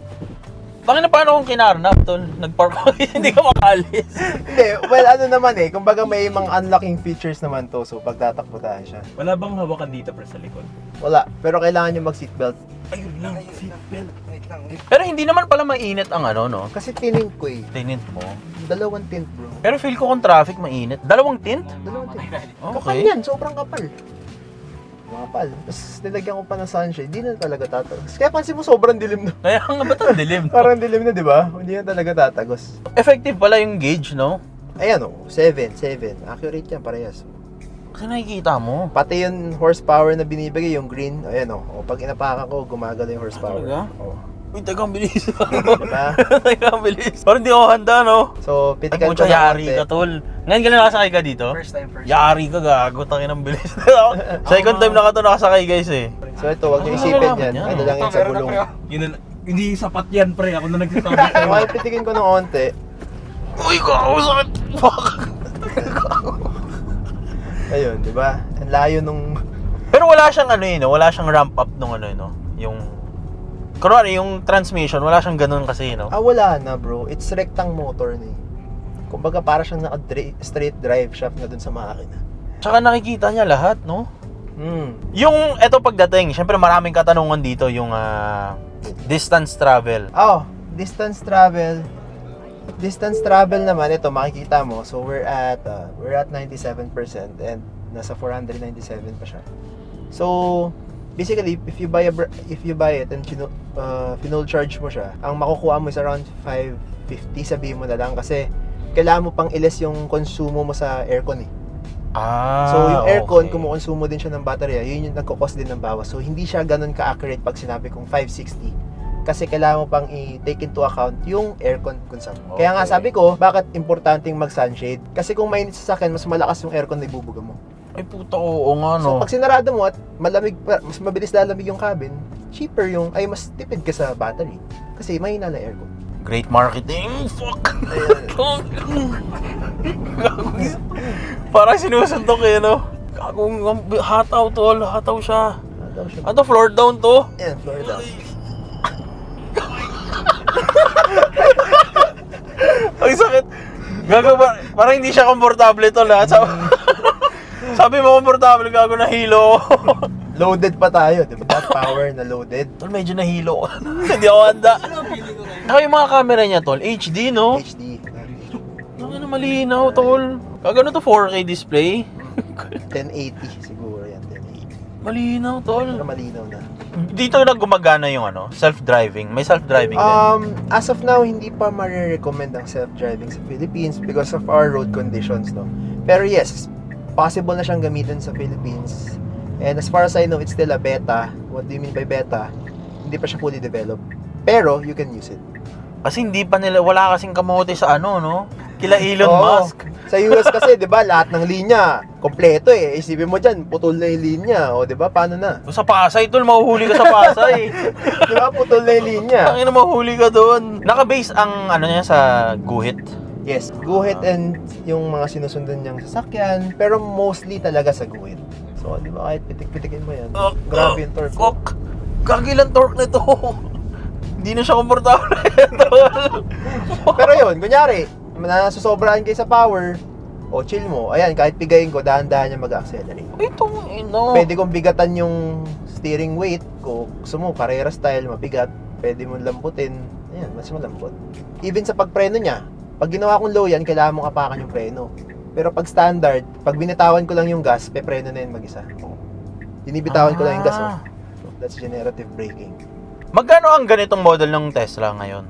Bakit na paano kung kinarnap, tol? Nag-park ako, hindi ka makalis. Hindi, well, ano naman eh. Kumbaga may mga unlocking features naman to. So, pag tatakbo tayo siya. Wala bang hawakan dito pre sa likod? Wala. Pero kailangan nyo mag-seatbelt. Ayun lang, seatbelt. Wait lang. Pero hindi naman pala mainit ang no? Kasi tinint ko eh. Tinint mo. Dalawang tint, bro. Pero feel ko kung traffic mainit. Dalawang tint? Dalawang tint. Kapal Okay. yan. Sobrang kapal. Kapal. Tapos nilagyan ko pa ng sunshade. Hindi na talaga tatagos. Kaya pansin mo sobrang dilim na. Kaya nga ba't ang dilim? Parang dilim na, di ba? Hindi na talaga tatagos. Effective pala yung gauge, no? Ayan oh, 7. Accurate yan, parehas. Kasi nakikita mo. Pati yung horsepower na binibigay, yung green, ayan oh. O, pag inapakan ko, gumagala yung horsepower. Talaga? Oh. Uy, tagang bilis. Diba? Tagang bilis. Parang di ako handa, no? So, Ay, pitikan ko pucha, na yari konti. ka, tol. Ngayon ka na nakasakay ka dito? First time. Yari ka, gago. Tangin ang bilis. Second time na ka to nakasakay, guys, eh. So, ito, huwag nyo Ano isipin nalaman yan. yan? Ano lang yan sa gulong. Hindi sapat yan pre, ako na nagsasabi sa'yo. While pitikin ko ng konti, Uy, gago, sakit. Fuck. ayun, di ba? Ang layo nung... Pero wala siyang no? Wala siyang ramp up nung no? Yung... Kunwari, yung transmission, wala siyang ganun kasi, no? wala na bro. It's rectang motor na eh. Kumbaga para siyang naka-straight drive shaft na dun sa makina. Tsaka nakikita niya lahat, no? Yung, eto pagdating, syempre maraming katanungan dito, yung distance travel. Oh, distance travel. Distance travel naman, ito makikita mo. So we're at 97% and nasa 497 pa siya. So basically, if you buy it and fuel charge mo siya, ang makukuha mo is around 550, sabihin mo na lang kasi kailangan mo pang iles yung konsumo mo sa aircon eh. So yung aircon, okay. kumukonsumo din siya ng baterya, yun yung nagko-cost din ng bawas. So hindi siya ganun ka-accurate pag sinabi kong 560. Kasi kailangan mo pang i-take into account yung aircon consumption. Kaya nga Okay. sabi ko, bakit importanteng mag-sunshade? Kasi kung mainit sa akin, mas malakas yung aircon na ibubuga mo. Ay puta, oo nga, So no? pag sinarado mo at malamig, mas mabilis lalamig yung cabin, cheaper mas tipid ka sa battery. Kasi mahina na aircon. Great marketing. Fuck. Parang sinusuntok eh, no? Gagong hataw, tol. Hataw siya. Ano, floor down to? Ayan, Florida. Ang sakit. Gago, parang hindi siya komportable, tol, ha? Sabi mo komportable, gago, nahilo. Loaded pa tayo, di ba? That power na loaded. Tol, medyo nahilo. Hindi ako handa. Saka yung mga camera niya, tol, HD, no? HD. Ang ano, malinaw, tol. Kagano to, 4K display? 1080 siguro yan, 1080. Malinaw, tol. Pero malinaw na. Dito na gumagana yung self-driving. May self-driving din. As of now, hindi pa marirecommend ang self-driving sa Philippines because of our road conditions, no? Pero yes, possible na siyang gamitin sa Philippines. And as far as I know, it's still a beta. What do you mean by beta? Hindi pa siya fully developed. Pero, you can use it. Kasi hindi pa nila, wala kasing kamote sa no? Kila Elon Oo. Musk. Sa US kasi, di ba, lahat ng linya, kompleto eh. Isipin mo dyan, putol na yung linya. O, di ba, paano na? Sa Pasay, tol, mahuhuli ka sa Pasay. Di ba, putol na yung linya. Ang ina, mahuhuli ka doon. Naka-base ang niya sa guhit. Yes, guhit and yung mga sinusundan niyang sasakyan, pero mostly talaga sa guhit. So, di ba, kahit pitik-pitikin mo yan, grabe yung torque. Kok, kagilang torque nito. Hindi na siya komportable. Pero yun, kunyari, nasusobrahan kayo sa power, o chill mo, ayan, kahit pigayin ko, dahan-dahan niya mag-accelerate. Ito, ino. Pwede kong bigatan yung steering weight ko. Gusto mo, karera style, mabigat. Pwede mong lambutin. Ayan, mas malambot. Even sa pagpreno niya, pag ginawa kong low yan, kailangan mong apakan yung preno. Pero pag standard, pag binitawan ko lang yung gas, pepreno na yun mag-isa. Binibitawan ko lang yung gas. Oh. So, that's generative braking. Magkano ang ganitong model ng Tesla ngayon?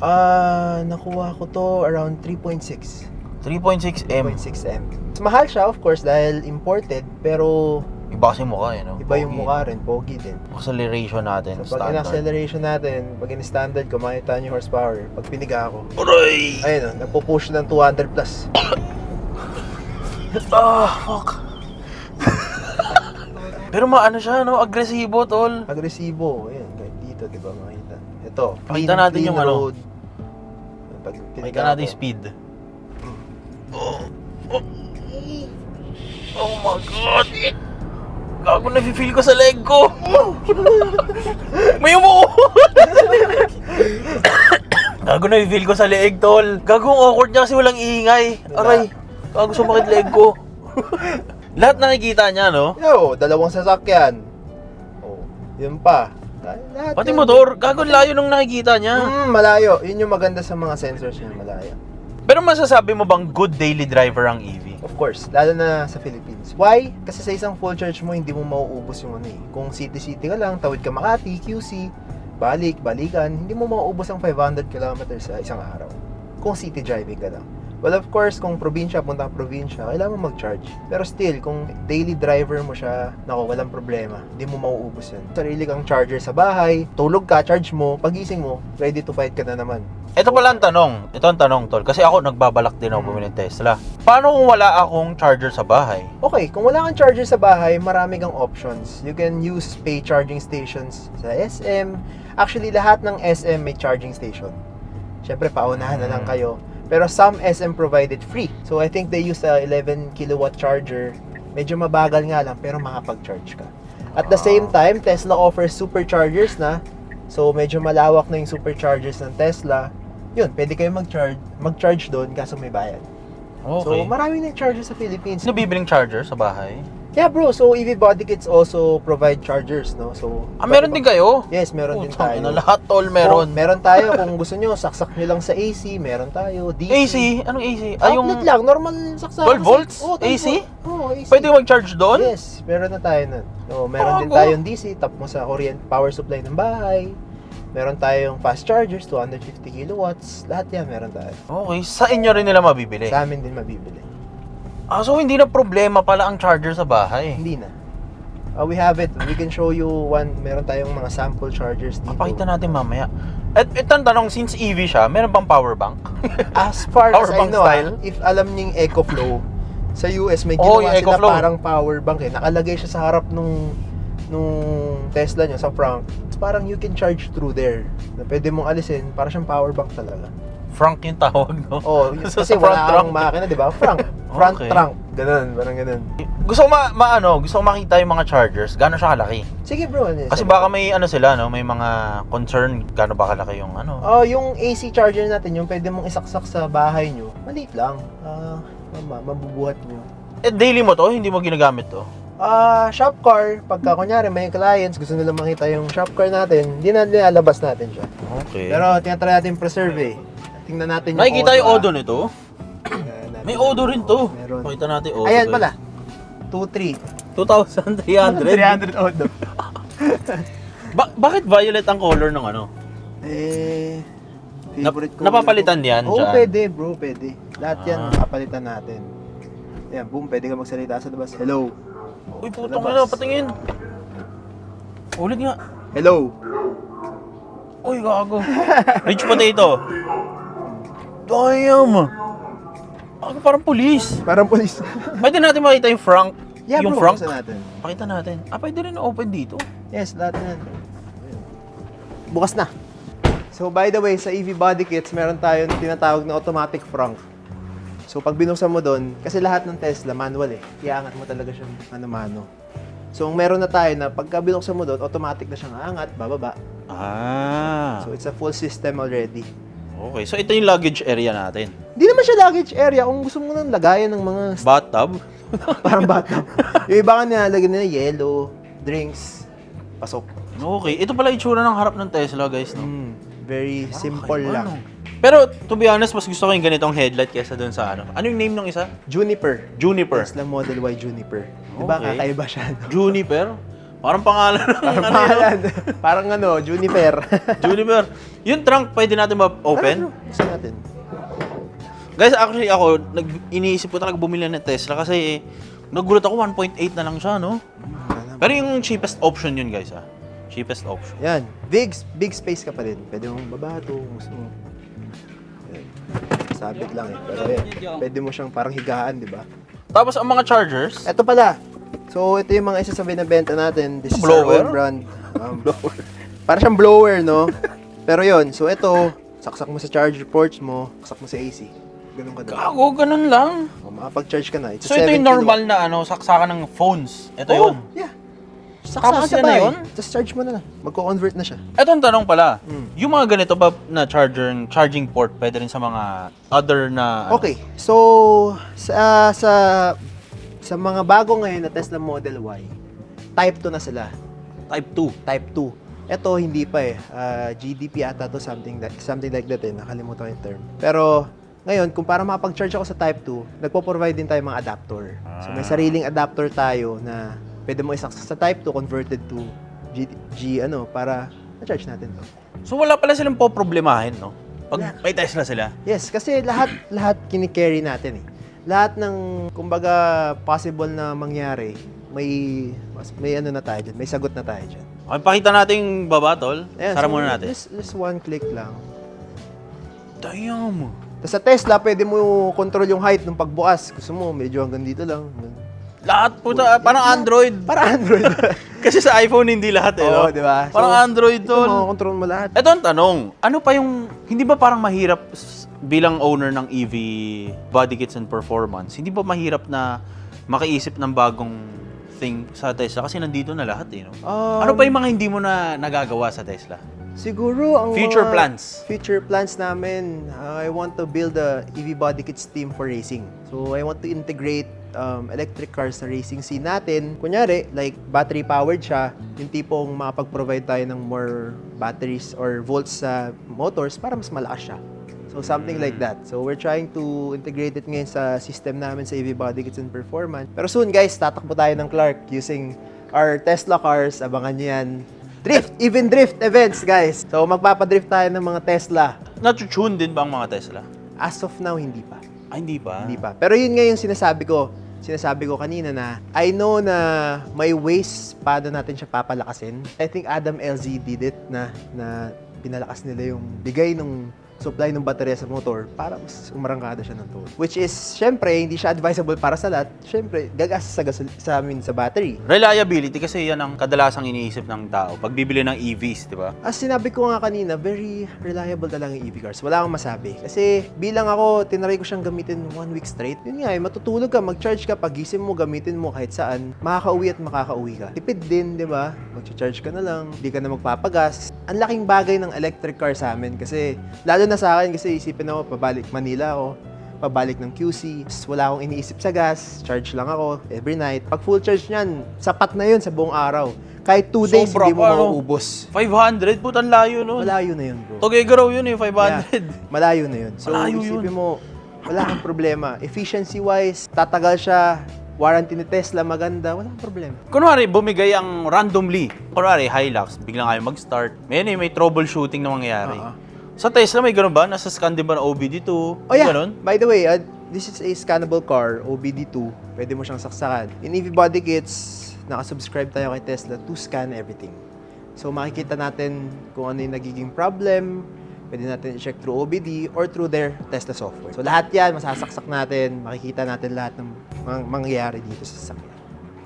Nakuha ko to around 3.6. 3.6M. 3.6M. Mahal siya, of course, dahil imported, pero Iba kasi mukha, no? iba yung mukha rin, pogi din. Acceleration natin, So, pag in-acceleration natin, pag in-standard ko, makita nyo yung horsepower. Pag piniga ako, Aray! ayun o, nagpo-push ng 200 plus. Fuck. Pero maano siya, no? Agresibo, tol. Agresibo, ayun, kahit dito, di ba, makita. Ito, Pakita natin yung road. Pag Pakita piniga natin ako, yung speed. Oh my God! Gago, nafe-feel ko sa leg ko! May umuo! Gago, nafe-feel ko sa leg, tol. Gago, ang awkward niya kasi walang ingay. Aray, gago, sumakit leg ko. Lahat nakikita niya, no? Yo, dalawang sasakyan. Oh, yun pa. Lahat Pati yun. motor, gago, layo nung nakikita niya. Malayo. Yun yung maganda sa mga sensors niya, malayo. Pero masasabi mo bang good daily driver ang EV? Of course, lalo na sa Philippines. Why? Kasi sa isang full charge mo, hindi mo mauubos yung Kung city-city ka lang, tawid ka Makati, QC, balikan, hindi mo mauubos ang 500 kilometers sa isang araw. Kung city driving ka lang. Well, of course, kung probinsya, punta ka probinsya, kailangan mo mag-charge. Pero still, kung daily driver mo siya, walang problema. Hindi mo mauubos yan. Sarili kang charger sa bahay, tulog ka, charge mo, pagising mo, ready to fight ka na naman. Ito pala ang tanong. Ito ang tanong, tol. Kasi ako nagbabalak din ako bumili ng Tesla. Paano kung wala akong charger sa bahay? Okay, kung wala kang charger sa bahay, marami kang options. You can use pay charging stations sa SM. Actually, lahat ng SM may charging station. Siyempre, paunahan na lang kayo. Pero some SM provided free. So, I think they use a 11 kilowatt charger. Medyo mabagal nga lang, pero makapag-charge ka. At the same time, Tesla offers superchargers na. So, medyo malawak na yung superchargers ng Tesla. Yun, pwede kayo mag-charge doon kaso may bayad. So, Okay. marami na charger sa Philippines. Sino bibiling charger sa bahay? Yeah, bro. So, EV Body Kits also provide chargers, no? So, Meron din kayo? Yes, meron din Putang tayo. ina, lahat, tol, meron. Meron tayo. Kung gusto nyo, saksak nyo lang sa AC. Meron tayo. DC. AC? Anong AC? Outlet lang. Normal saksak. 12 volts? Oh, 12 AC? Oh, AC. Pwede mag-charge doon? Yes, meron na tayo nun. So, meron din Bago. tayong DC. Tap mo sa power supply ng bahay. Meron tayong fast chargers, 250 kilowatts. Lahat yan meron tayo. Okay, sa inyo rin nila mabibili? Sa amin din mabibili. So hindi na problema pala ang charger sa bahay. Hindi na. We have it. We can show you one. Meron tayong mga sample chargers dito. Papakita natin mamaya. At itong tanong, since EV siya, meron bang power bank? As far as Power I bank know, style? if alam niyo yung EcoFlow, sa US may Oh, ginawa yung sila EcoFlow. parang power bank eh. Nakalagay siya sa harap nung Tesla nyo, sa front. parang you can charge through there. Na pwede mong alisin, para siyang power bank talaga. Frank yung tawag, no? Oh, Sa kasi front wala trunk. kang makina, di ba? Front Okay. trunk. Ganun, parang ganun. Gusto ko gusto ko makita yung mga chargers. Gaano siya kalaki? Sige bro, ano yun? Kasi baka may sila, no? May mga concern gaano ba kalaki yung Oh, yung AC charger natin, yung pwede mong isaksak sa bahay nyo, maliit lang. Mabubuhat nyo. Daily mo to? Hindi mo ginagamit to? Shop car, pagka kunyari may clients, gusto nila makita yung shop car natin, hindi na nilalabas natin siya. Okay. Pero tinatry natin preserve eh. Tingnan natin yung Nakikita yung Odo nito? Natin. May Odo rin to. Meron. Pakita natin Odo. Ayan guys. pala. 2-3. 2,300. 300 Odo. Bakit violet ang color ng ano? Favorite color napapalitan ko. yan Oo, dyan? pwede bro, pwede. Lahat yan, napapalitan natin. Ayan, boom, pwede ka magsalita sa labas. Hello. Uy, putong Labas. patingin. Ulit nga. Hello. Uy, gago. Rich potato. Damn. Parang police. Parang polis. Pwede natin makita yung Frank. Yeah, yung bro, Frank. buksan natin. Pakita natin. Pwede rin open dito. Yes, lahat na yan. Bukas na. So, by the way, sa EV body kits, meron tayong tinatawag na automatic frunk. So, pag binuksan mo doon, kasi lahat ng Tesla, manual eh. Iangat mo talaga siya mano-mano. So, meron na tayo na pagka binuksan mo doon, automatic na siyang aangat, bababa. So, it's a full system already. Okay. So, ito yung luggage area natin. Hindi naman siya luggage area kung gusto mo nang lagayan ng mga Bathtub. parang bata. Yung iba ka nilalagyan nila yellow, drinks, pasok. Okay. Ito pala yung itsura ng harap ng Tesla, guys. No? Very simple lang. Pero, to be honest, mas gusto ko yung ganitong headlight kaysa dun sa ano. Ano yung name ng isa? Juniper. Juniper. Tesla Model Y Juniper. Diba Okay. kakaiba siya? No? Juniper? Parang pangalan ng Parang ano pangalan. Parang ano, Juniper. yun? Juniper. Yung trunk, pwede natin ma-open? Gusto natin. Guys, actually ako, iniisip ko talaga bumili ng Tesla kasi nagulat ako 1.8 na lang siya, no? Pero yung cheapest option yun, guys, cheapest option. Yan. Big space ka pa rin. Pwede mong babato kung gusto mo. Yan. Sabit lang eh. Pero yan, pwede mo siyang parang higaan, di ba? Tapos ang mga chargers, Ito pala. So, ito yung mga isa sa binabenta natin. This is Blower? our own brand. Blower. Para siyang blower, no? Pero yon, so ito, saksak mo sa charger ports mo, saksak mo sa AC. Ganun ka doon. gago, ganun lang. O, makapag-charge ka na. It's a So ito yung 7 normal na saksakan ng phones. Ito yun. Yeah. Tapos Saksakan sa yan na bahay. yun? Tapos charge mo na lang. Magko-convert na siya. Ito ang tanong pala, yung mga ganito ba na charging port, pwede rin sa mga other na... Okay. So, sa mga bago ngayon na Tesla Model Y, Type 2 na sila. Type 2. Type 2. Ito, hindi pa eh. GDP ata to, something like that eh. Nakalimutan ko yung term. Pero, ngayon, kung para makapag-charge ako sa Type 2, nagpo-provide din tayo mga adapter. So, may sariling adapter tayo na pwede mo isaksak sa Type 2 converted to para na-charge natin to. So wala pala silang problemahin, no? Pag may Tesla sila. Yes, kasi lahat kini-carry natin eh. Lahat ng, kumbaga, possible na mangyari, may ano na tayo dyan, may sagot na tayo dyan. Okay, pakita natin yung baba, tol. Ayan, Sara so, muna natin. Just one click lang. Damn. Tapos sa Tesla, pwede mo control yung height ng pagbukas. Gusto mo, medyo hanggang dito lang. Lahat po, parang Android. Para Android. Kasi sa iPhone hindi lahat eh, no? Oo, di ba? Parang Android, Ito tol. mo, control mo lahat. Ito ang tanong, ano pa yung, hindi ba parang mahirap bilang owner ng EV body kits and performance, hindi ba mahirap na makaisip ng bagong thing sa Tesla? Kasi nandito na lahat eh, no? Ano pa yung mga hindi mo na nagagawa sa Tesla? Siguro, ang Future mga plans. Future plans namin, I want to build a EV body kits team for racing. So, I want to integrate electric cars sa racing scene natin. Kunyari, like battery powered siya, yung tipong makapag-provide tayo ng more batteries or volts sa motors para mas malakas siya. So something like that. So we're trying to integrate it ngayon sa system namin sa EV body kits and performance. Pero soon guys, tatakbo tayo ng Clark using our Tesla cars. Abangan nyo yan. Drift events guys. So magpapadrift tayo ng mga Tesla. Natutune din ba ang mga Tesla? As of now, hindi pa. Hindi pa. Hindi pa. Pero yun nga yung sinasabi ko kanina na I know na may ways paano natin siya papalakasin. I think Adam LZ did it na pinalakas nila yung bigay ng supply ng baterya sa motor para mas umarangkada siya ng todo. Which is, syempre, hindi siya advisable para sa lahat. Syempre, gagas sa amin sa battery. Reliability kasi yan ang kadalasang iniisip ng tao pag bibili ng EVs, di ba? As sinabi ko nga kanina, very reliable talaga yung EV cars. Wala akong masabi. Kasi bilang ako, tinry ko siyang gamitin 1 week straight. Yun nga, matutulog ka, mag-charge ka, pagising mo, gamitin mo kahit saan. Makakauwi at makakauwi ka. Tipid din, di ba? Mag-charge ka na lang, hindi ka na magpapagas. Ang laking bagay ng electric car sa amin kasi, lalo na sa akin kasi isipin ako, pabalik Manila ako, pabalik ng QC, wala akong iniisip sa gas, charge lang ako every night. Pag full charge niyan, sapat na yun sa buong araw. Kahit 2 days, Sobra hindi mo pa, no? mauubos. 500? Putan layo nun. Malayo na yun, bro. Tugigaraw yun eh, 500. Yeah, malayo na yun. So, Malayo isipin yun. mo, wala kang problema. Efficiency-wise, tatagal siya. Warranty ni Tesla maganda, walang problema. Kunwari, bumigay ang randomly. Kunwari, Hilux, biglang ayaw mag-start. May troubleshooting na mangyayari. Sa Tesla, may ganun ba? Nasa scan din ba ng OBD2? Oh yeah, Ganun? by the way, this is a scannable car, OBD2. Pwede mo siyang saksakan. In EV Body Kits, nakasubscribe tayo kay Tesla to scan everything. So makikita natin kung ano yung nagiging problem, pwede natin i-check through OBD or through their Tesla software. So lahat yan, masasaksak natin, makikita natin lahat ng mangyayari dito sa sasakyan.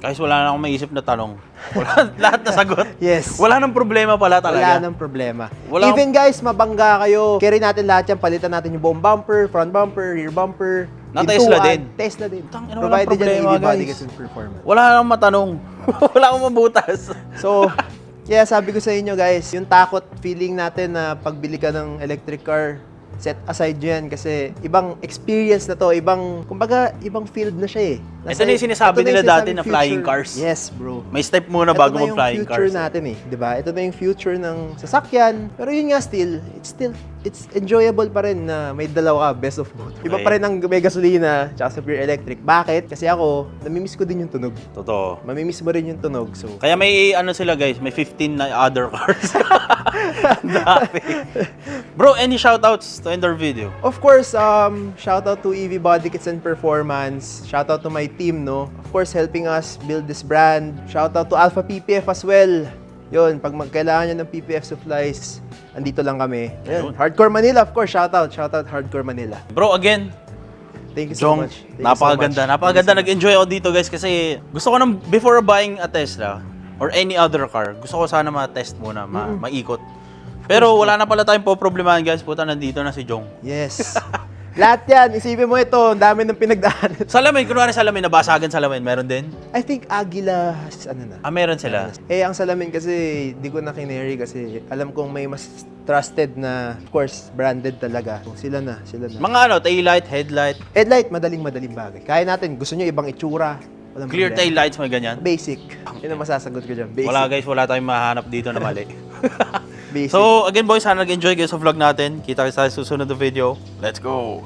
Kahit wala na akong maisip na tanong. Wala, lahat na sagot. Yes. Wala nang problema pala talaga. Wala nang problema. Wala- Even guys, mabangga kayo. Carry natin lahat yan. Palitan natin yung buong bumper, front bumper, rear bumper. Na pintuan. Tesla din. Tesla din. Tangina, walang Provided yan problema, EV body guys. kits and performance. Wala nang matanong. Wala akong mabutas. So, kaya sabi ko sa inyo guys, yung takot feeling natin na pagbili ka ng electric car, set aside nyo yan kasi ibang experience na to, kumbaga, ibang field na siya eh. Ito na yung sinasabi ito na nila yung dati sinasabing na flying future. cars. Yes, bro. May step muna Ito bago na yung mag-flying future cars. natin eh, 'di ba? Ito na yung future ng sasakyan. Pero yun nga it's enjoyable pa rin na may dalawa ka, best of both. Iba Okay. pa rin ang may gasolina tsaka sa pure electric. Bakit? Kasi ako, namimiss ko din yung tunog. Totoo. Mamimiss mo rin yung tunog. So, Kaya may ano sila guys, may 15 na other cars. Dami. Bro, any shoutouts to end our video? of course, shout out to EV Body Kits and Performance. Shout out to my team, no? Of course, helping us build this brand. Shout out to Alpha PPF as well. Yun, pag magkailangan nyo ng PPF supplies, andito lang kami. Yun. Hardcore Manila, of course, shout out Hardcore Manila. Bro, again, Thank you so Jong, much. Thank you so napakaganda. much. Napakaganda. Nag-enjoy ako dito guys kasi gusto ko nang before buying a Tesla or any other car, gusto ko sana ma-test muna, maikot. Pero wala na pala tayong po-problemahan guys. Puta, nandito na si Jong. Yes. Lahat yan, isipin mo ito, ang dami ng pinagdaanan. Salamin, kunwari salamin, nabasagan salamin, meron din? I think Agila has, Meron sila. ang salamin kasi, di ko na kinary kasi alam kong may mas trusted na, of course, branded talaga. Sila na. Mga ano, taillight, headlight, Headlight, madaling bagay. Kaya natin, gusto nyo ibang itsura. Walang clear problema. taillights, may ganyan. Basic. Yun ang masasagot ko dyan. Basic. Wala guys, wala tayong mahanap dito na mali. Basic. So, again boys, sana nag-enjoy kayo sa vlog natin. Kita kayo sa susunod na video. Let's go!